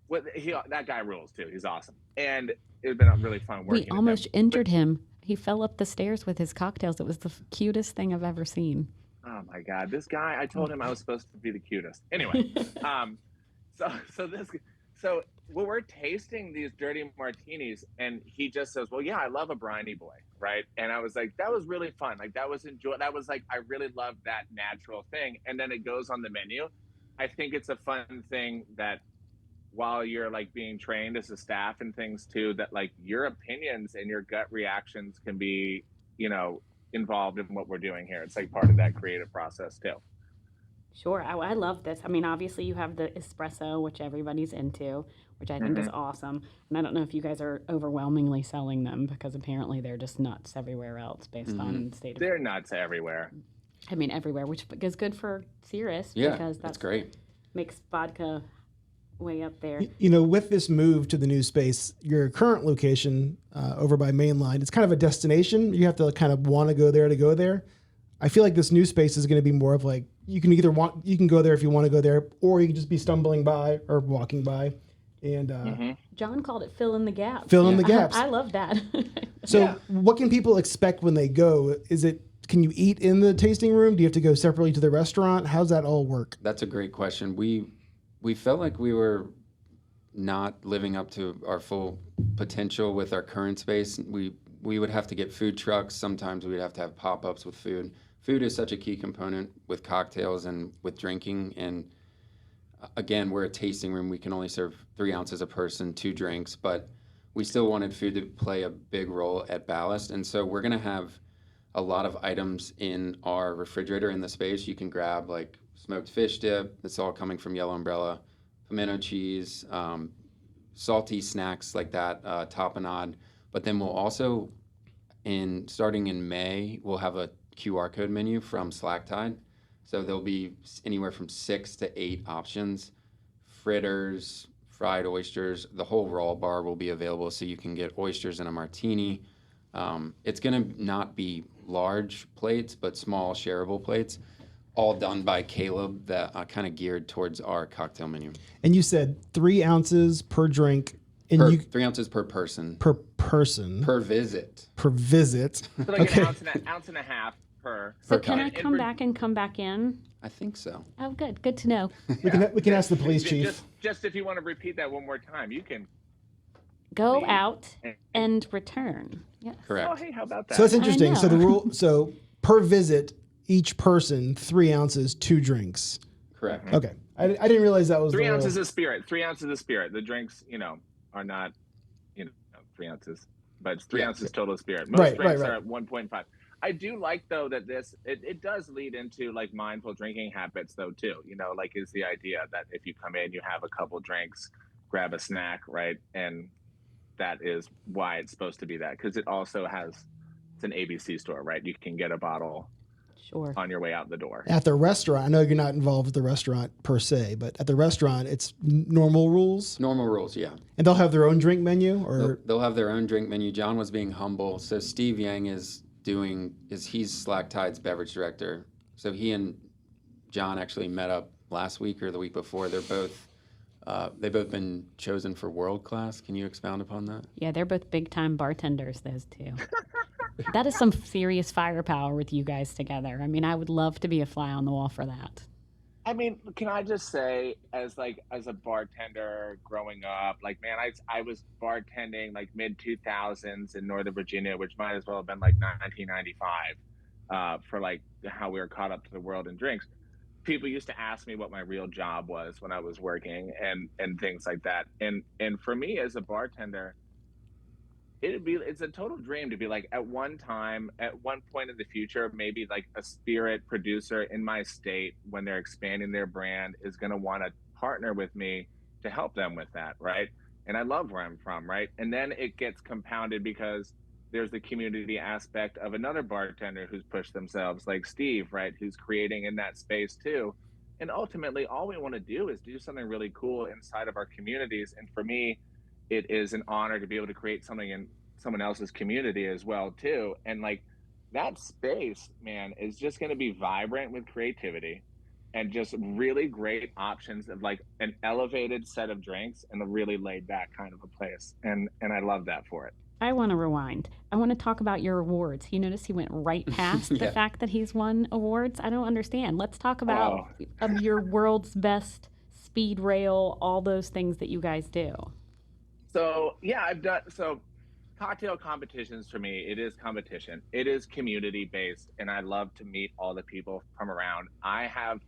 Well, that guy rules too. He's awesome. And it's been really fun working. We almost injured him. He fell up the stairs with his cocktails. It was the cutest thing I've ever seen. Oh my God, this guy! I told him I was supposed to be the cutest. Anyway, so when we're tasting these dirty martinis, and he just says, "Well, yeah, I love a briny boy," right? And I was like, "That was really fun. Like that was That was like I really loved that natural thing." And then it goes on the menu. I think it's a fun thing that while you're like being trained as a staff and things too, that like your opinions and your gut reactions can be, you know, involved in what we're doing here. It's like part of that creative process too. Sure. I love this. I mean, obviously you have the espresso, which everybody's into, which I think is awesome. And I don't know if you guys are overwhelmingly selling them because apparently they're just nuts everywhere else based on the state of They're nuts everywhere. I mean, everywhere, which is good for Cirrus because that's great. Makes vodka way up there. You know, with this move to the new space, your current location over by Mainline, it's kind of a destination. You have to kind of want to go there to go there. I feel like this new space is going to be more of like you can go there if you want to go there, or you can just be stumbling by or walking by. And John called it fill in the gaps. Fill in the gaps. I love that. So, what can people expect when they go? Can you eat in the tasting room? Do you have to go separately to the restaurant? How's that all work? That's a great question. We felt like we were not living up to our full potential with our current space. We would have to get food trucks. Sometimes we'd have to have pop-ups with food. Food is such a key component with cocktails and with drinking. And again, we're a tasting room. We can only serve 3 ounces a person, 2 drinks, but we still wanted food to play a big role at Ballast. And so we're going to have a lot of items in our refrigerator in the space. You can grab like smoked fish dip. That's all coming from Yellow Umbrella. Pimento cheese, salty snacks like that, tapenade. But then we'll also, starting in May, we'll have a QR code menu from Slacktide. So there'll be anywhere from 6 to 8 options. Fritters, fried oysters, the whole raw bar will be available so you can get oysters in a martini. It's going to not be large plates, but small shareable plates, all done by Caleb that kind of geared towards our cocktail menu. And you said 3 ounces per drink. And 3 ounces per person. Per person. Per visit. Per visit. So like an ounce and a half per. So can I come back and come back in? I think so. Oh, good. Good to know. We can ask the police chief. Just if you want to repeat that one more time, you can go out and return. Yes. Correct. Oh, hey, how about that? So it's interesting. So the rule. So per visit, each person 3 ounces, 2 drinks. Correct. Okay. I didn't realize that was 3 the rule. ounces of spirit. 3 ounces of spirit. The drinks, are not, 3 ounces, but it's 3 ounces total spirit. Most drinks are at 1.5. I do like though that it does lead into like mindful drinking habits though too. Like is the idea that if you come in, you have a couple drinks, grab a snack, right? And that is why it's supposed to be that, because it also it's an ABC store, right? You can get a bottle on your way out the door. At the restaurant, I know you're not involved with the restaurant per se, but at the restaurant, it's normal rules? Normal rules, yeah. And they'll have their own drink menu? Or They'll have their own drink menu. John was being humble. So Steve Yang he's Slacktide's beverage director. So he and John actually met up last week or the week before. They've both been chosen for world class. Can you expound upon that? Yeah, they're both big time bartenders, those two. That is some serious firepower with you guys together. I mean, I would love to be a fly on the wall for that. I mean, can I just say, as a bartender growing up, like man, I was bartending like mid 2000s in Northern Virginia, which might as well have been like 1995, for like how we were caught up to the world in drinks. People used to ask me what my real job was when I was working and things like that. And for me as a bartender, it's a total dream to be like at one time, at one point in the future, maybe like a spirit producer in my state when they're expanding their brand is going to want to partner with me to help them with that, right? And I love where I'm from, right? And then it gets compounded because there's the community aspect of another bartender who's pushed themselves, like Steve, right? Who's creating in that space too. And ultimately, all we want to do is do something really cool inside of our communities. And for me, it is an honor to be able to create something in someone else's community as well too. And like that space, man, is just going to be vibrant with creativity and just really great options of like an elevated set of drinks and a really laid back kind of a place. And I love that for it. I want to rewind. I want to talk about your awards. You notice he went right past the Yeah. fact that he's won awards. I don't understand. Let's talk about Oh. of your world's best speed rail, all those things that you guys do. So yeah, I've done so. Cocktail competitions for me, it is competition. It is community based, and I love to meet all the people from around. I have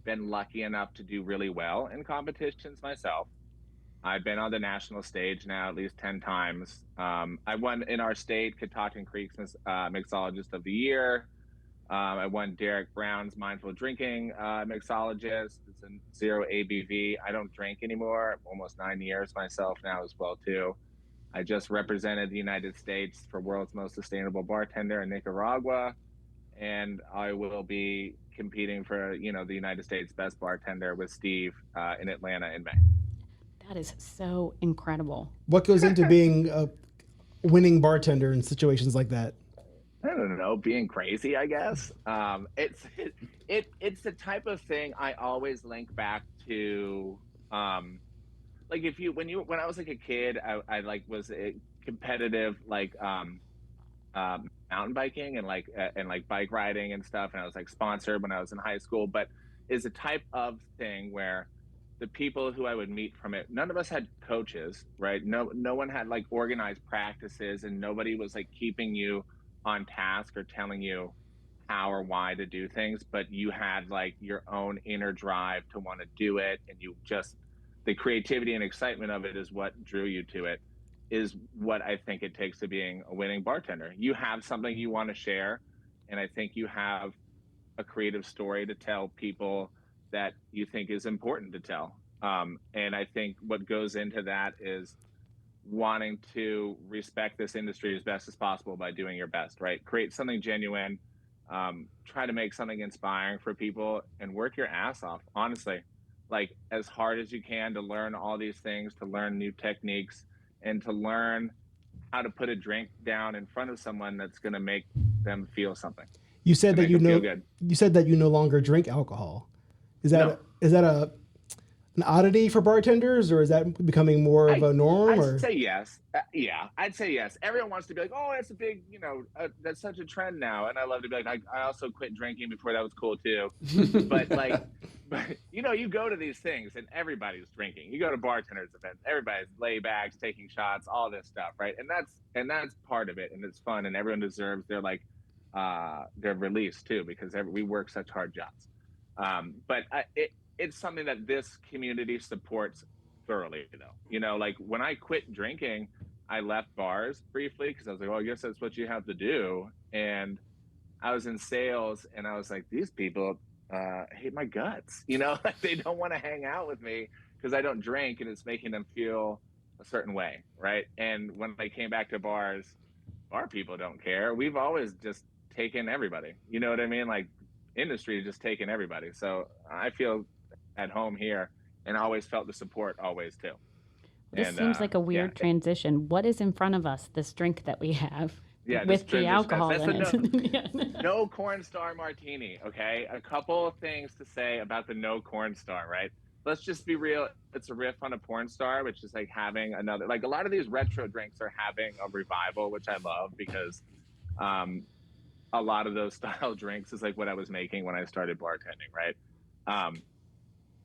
been lucky enough to do really well in competitions myself. I've been on the national stage now at least 10 times. I won in our state Catoctin Creek's Mixologist of the Year. I won Derek Brown's Mindful Drinking Mixologist. It's a zero ABV. I don't drink anymore. Almost 9 years myself now as well too. I just represented the United States for World's Most Sustainable Bartender in Nicaragua, and I will be competing for the United States Best Bartender with Steve in Atlanta in May. That is so incredible. What goes into being a winning bartender in situations like that? I don't know, being crazy, I guess. It's the type of thing I always link back to. Like if you when I was like a kid, I like was a competitive like mountain biking and like bike riding and stuff, and I was like sponsored when I was in high school. But is a type of thing where the people who I would meet from it, none of us had coaches, right? No one had like organized practices, and nobody was like keeping you on task or telling you how or why to do things, but you had like your own inner drive to want to do it, and you just the creativity and excitement of it is what drew you to it, is what I think it takes to being a winning bartender. You have something you want to share, and I think you have a creative story to tell people that you think is important to tell. And I think what goes into that is wanting to respect this industry as best as possible by doing your best, right? Create something genuine, try to make something inspiring for people, and work your ass off, honestly, like as hard as you can to learn all these things, to learn new techniques, and to learn how to put a drink down in front of someone that's going to make them feel something. You said that you said that you no longer drink alcohol. Is that an oddity for bartenders, or is that becoming more of a norm? I'd say yes. Yeah, I'd say yes. Everyone wants to be like, oh, that's a big, that's such a trend now. And I love to be like, I also quit drinking before that was cool too. But you go to these things and everybody's drinking. You go to bartenders events, everybody's laybacks, taking shots, all this stuff, right? And that's part of it, and it's fun, and everyone deserves their release too, because we work such hard jobs. But it's something that this community supports thoroughly, though. Like when I quit drinking, I left bars briefly because I was like, well, I guess that's what you have to do. And I was in sales, and I was like, these people hate my guts, like they don't want to hang out with me because I don't drink, and it's making them feel a certain way, right? And when I came back to bars, bar people don't care. We've always just taken everybody, you know what I mean? Like industry has just taken everybody. So I feel at home here, and always felt the support always too. This seems like a weird transition. What is in front of us, this drink that we have with the alcohol in it? No Corn Star Martini, okay? A couple of things to say about the no Corn Star, right? Let's just be real. It's a riff on a porn star, which is like having another, like a lot of these retro drinks are having a revival, which I love because a lot of those style drinks is like what I was making when I started bartending, right?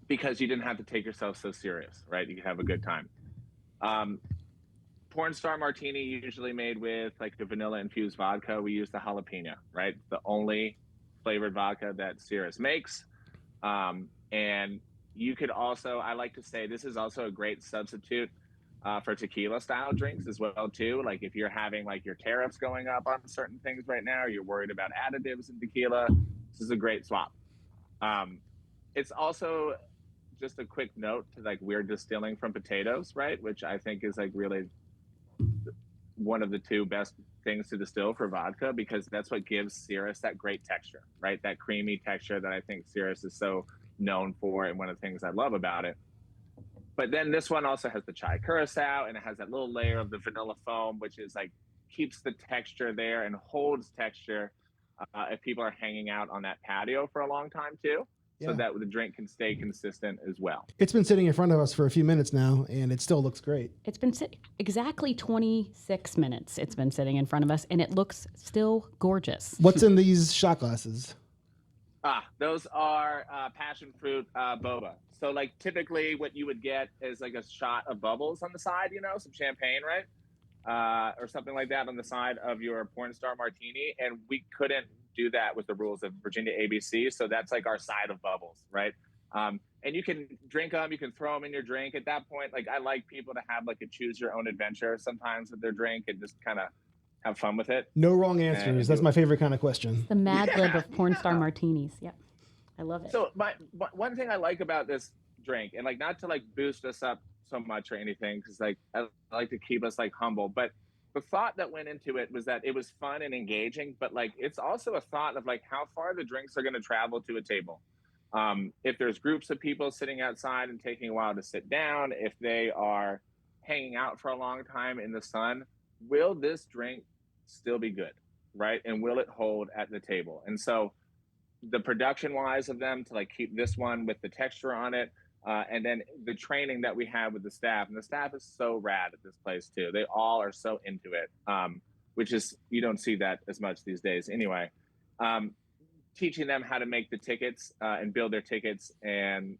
because you didn't have to take yourself so serious, right? You could have a good time. Porn star martini usually made with like the vanilla infused vodka. We use the jalapeno, right? The only flavored vodka that Cirrus makes. And you could also, I like to say, this is also a great substitute for tequila style drinks as well too. Like if you're having like your tariffs going up on certain things right now, you're worried about additives in tequila, this is a great swap. It's also just a quick note to like we're distilling from potatoes, right? Which I think is like really one of the two best things to distill for vodka, because that's what gives Cirrus that great texture, right? That creamy texture that I think Cirrus is so known for, and one of the things I love about it. But then this one also has the chai curacao, and it has that little layer of the vanilla foam, which is like keeps the texture there and holds texture if people are hanging out on that patio for a long time too. So that the drink can stay consistent as well. It's been sitting in front of us for a few minutes now, and it still looks great. It's been exactly 26 minutes. It's been sitting in front of us, and it looks still gorgeous. What's in these shot glasses? Those are passion fruit boba. So like typically what you would get is like a shot of bubbles on the side, you know, some champagne, right? Or something like that on the side of your porn star martini. And we couldn't do that with the rules of Virginia ABC. So that's like our side of bubbles, right? And you can drink them, you can throw them in your drink. At that point, like I like people to have like a choose your own adventure sometimes with their drink and just kind of have fun with it. No wrong answers. That's my favorite kind of question. The Mad Lib of porn star martinis. Yep. I love it. So one thing I like about this drink, and like not to like boost us up so much or anything, because like I like to keep us like humble, but the thought that went into it was that it was fun and engaging, but like it's also a thought of like how far the drinks are going to travel to a table. If there's groups of people sitting outside and taking a while to sit down, if they are hanging out for a long time in the sun, will this drink still be good, right? And will it hold at the table? And so the production wise of them to like keep this one with the texture on it, and then the training that we have with the staff, and the staff is so rad at this place too. They all are so into it, which is, you don't see that as much these days anyway. Teaching them how to make the tickets and build their tickets and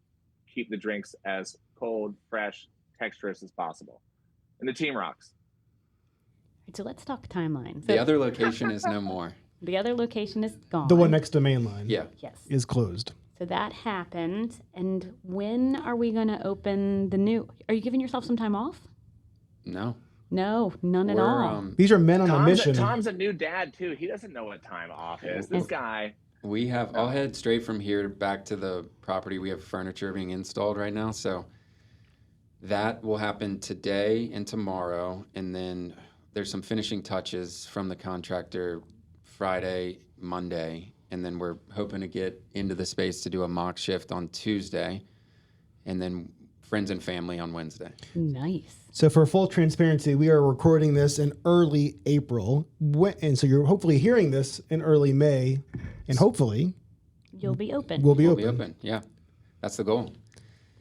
keep the drinks as cold, fresh, texturous as possible. And the team rocks. So let's talk timeline. The other location is no more. The other location is gone. The one next to Mainline. Yeah. Yes. Is closed. So that happened. And when are we going to open the new? Are you giving yourself some time off? No. No, none at all. These are men on a mission. Tom's a new dad too. He doesn't know what time off is. This guy. I'll head straight from here back to the property. We have furniture being installed right now. So that will happen today and tomorrow. And then there's some finishing touches from the contractor Friday, Monday. And then we're hoping to get into the space to do a mock shift on Tuesday. And then friends and family on Wednesday. Nice. So for full transparency, we are recording this in early April. And so you're hopefully hearing this in early May. And hopefully you'll be open. We'll be We'll open. be open. Yeah. That's the goal.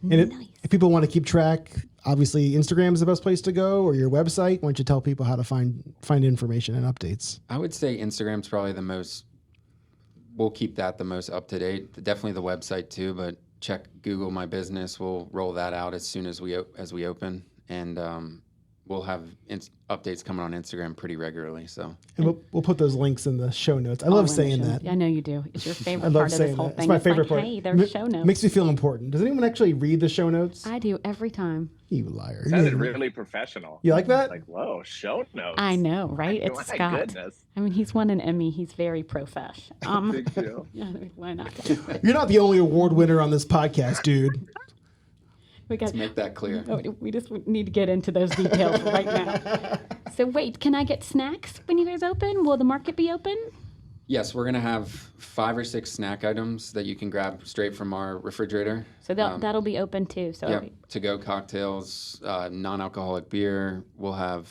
And if people want to keep track, obviously Instagram is the best place to go, or your website. Why don't you tell people how to find information and updates? I would say Instagram's probably the most, we'll keep that the most up to date. Definitely the website too, but check Google My Business. We'll roll that out as soon as we open. And we'll have updates coming on Instagram pretty regularly. So, and we'll put those links in the show notes. I love saying that. I know you do. It's your favorite I love part of saying this whole that. thing. It's my favorite part. Hey, there's show notes. Makes me feel important. Does anyone actually read the show notes? I do every time. You liar. Sounded really professional. You like that? Like, whoa, show notes. I know, right? My It's Scott. goodness. I mean, he's won an Emmy. He's very profesh. Big deal. Yeah, why not? You're not the only award winner on this podcast, dude. let's make that clear. We just need to get into those details right now. So wait, can I get snacks when you guys open? Will the market be open? Yes, we're going to have 5 or 6 snack items that you can grab straight from our refrigerator. So that'll be open too. So Yeah, to-go cocktails, non-alcoholic beer. We'll have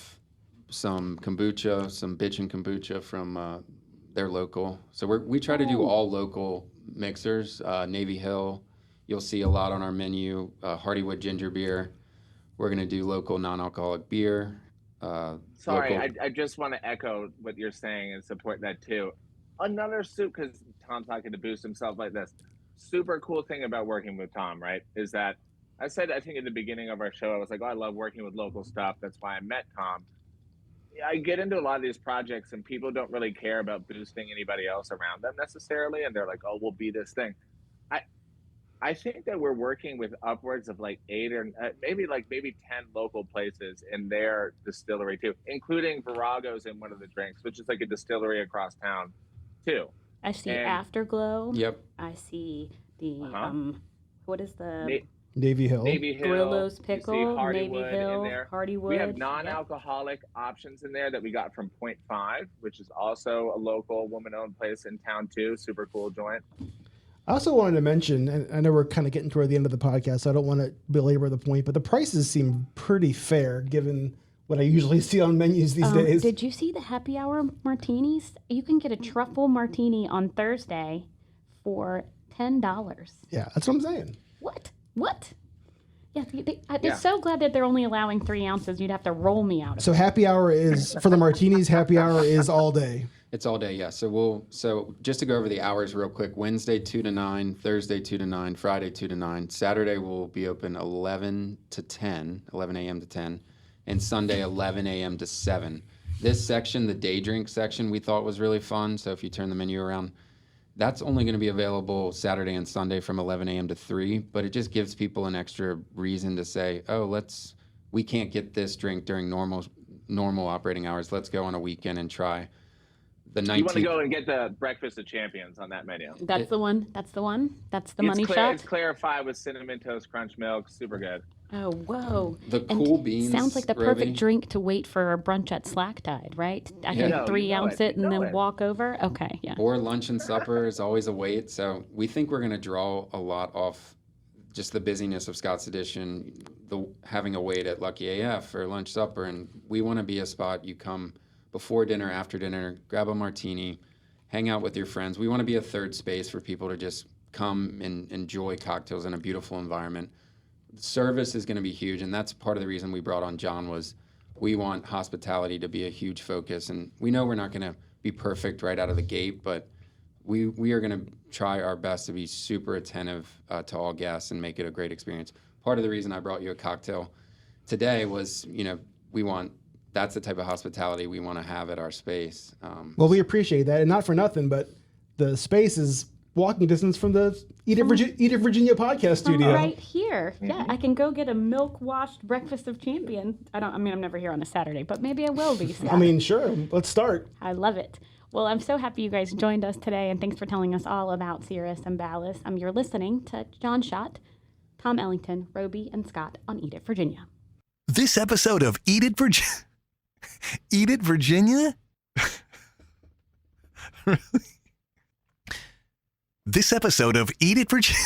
some kombucha, some bitchin' kombucha from their local. So we try to do all local mixers. Navy Hill, you'll see a lot on our menu. Hardywood ginger beer. We're going to do local non-alcoholic beer. Sorry, local- I just want to echo what you're saying and support that too. Another soup, because Tom's not going to boost himself like this. super cool thing about working with Tom, right, is that I said, I think in the beginning of our show, I was like, oh, I love working with local stuff. That's why I met Tom. I get into a lot of these projects and people don't really care about boosting anybody else around them necessarily. And they're like, oh, we'll be this thing. I think that we're working with upwards of like 8 or maybe 10 local places in their distillery too, including Virago's in one of the drinks, which is like a distillery across town too. I see Afterglow. Yep. I see the what is the Navy Hill. Grillo's Pickle, you see Navy Hardywood Hill, in there. Hardywood. We have non-alcoholic options in there that we got from Point 5, which is also a local woman-owned place in town too. Super cool joint. I also wanted to mention, and I know we're kind of getting toward the end of the podcast, so I don't want to belabor the point, but the prices seem pretty fair given what I usually see on menus these days. Did you see the happy hour martinis? You can get a truffle martini on Thursday for $10. Yeah, that's what I'm saying. What? Yeah, I'm so glad that they're only allowing 3 ounces. You'd have to roll me out of So it. happy hour is, for the martinis, happy hour is all day. It's all day, yeah. So just to go over the hours real quick, Wednesday 2 to 9, Thursday 2 to 9, Friday 2 to 9. Saturday will be open 11 to 10, 11 a.m. to 10, and Sunday 11 a.m. to 7. This section, the day drink section, we thought was really fun. So if you turn the menu around, that's only going to be available Saturday and Sunday from 11 a.m. to 3, but it just gives people an extra reason to say, oh, we can't get this drink during normal operating hours. Let's go on a weekend and try the 19th. You want to go and get the Breakfast of Champions on that menu. That's the one. That's the money shot. It's clarified with Cinnamon Toast Crunch Milk. Super good. Oh, whoa. The cool beans. Sounds like the Robey. perfect drink to wait for a brunch at Slack Tide, right? I can No, 3 you know ounce it. it and then walk over. Okay, yeah. Or lunch and supper is always a wait. So we think we're going to draw a lot off just the busyness of Scott's Edition, having a wait at Lucky AF for lunch, supper. And we want to be a spot you come before dinner, after dinner, grab a martini, hang out with your friends. We want to be a third space for people to just come and enjoy cocktails in a beautiful environment. Service is going to be huge, and that's part of the reason we brought on John was we want hospitality to be a huge focus. And we know we're not going to be perfect right out of the gate, but we are going to try our best to be super attentive to all guests and make it a great experience. Part of the reason I brought you a cocktail today was, that's the type of hospitality we want to have at our space. Well, we appreciate that, and not for nothing, but the space is walking distance from the Eat It Virginia podcast studio. Right here. Yeah, I can go get a milk-washed Breakfast of Champions. I'm never here on a Saturday, but maybe I will be. So. Sure. Let's start. I love it. Well, I'm so happy you guys joined us today, and thanks for telling us all about Cirrus and Ballas. You're listening to Jon Schott, Tom Ellington, Robey and Scott on Eat It Virginia. This episode of Eat It Virginia... Eat It Virginia? Really? This episode of Eat It Virginia...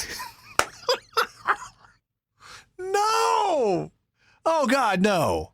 No! Oh, God, no.